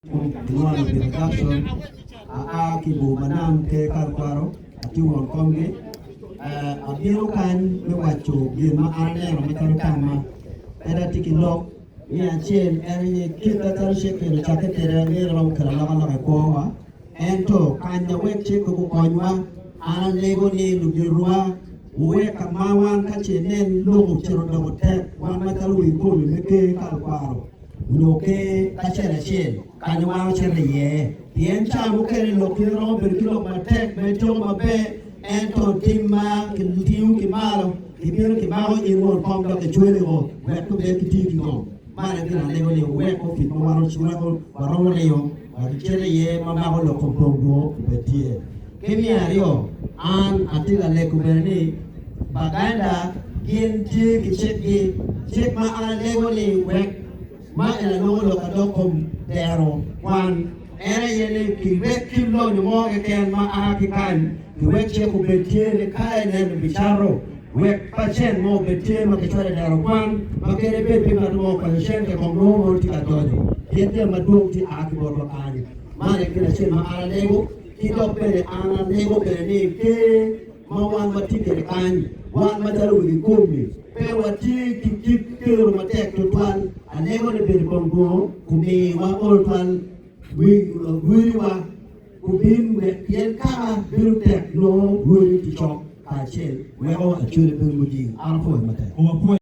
Tuan introduction kibu manam ke karkwaro ati won komge abiru kan me wacho bi ma ane ro me kama era tikilok ni achen eri kita tar sheke no chaketere ni ro kala la ko wa ento kanya weche ko konywa an lego ni lugirwa uwe kamawan kachenen logo chero do te wan matalu ko me ke karkwaro Noke kachere chen kanywa chere ye tien cha mukere lokiro berkilo matek meto mabe ento timma kintiu kimalo kibiro kimalo inwol pomdo ke chwele go wetu be kitiki go mara kina lego le weko fit mawaro chura go waro le yo chere ye mama go lo kompondo betie kemi ario an atiga le kuberni baganda kinti kicheki chek ma ala lego le wek ma ela no lo ka dokom dero wan era yele ki wek kimlo ni mo ke ken ma a ki kan ki wek che ko betie le kai ne bicharo wek pa chen mo betie ma ke chore dero wan ma ke be be ma mo pa chen ke ko no mo ti ka dojo yete ma do ti a ki bo ani ma ne ki chen ma ala lego ki do pe ana lego pe ni ke ma wan ma ti ke kan wan ma taru ki kumbi pe wati ki kero matek to twan anego ne be kongo kumi wa ol twan wi wa kubin we yen kama biru tek no wi ti chok ka chen we o a chure be mudi alfo matek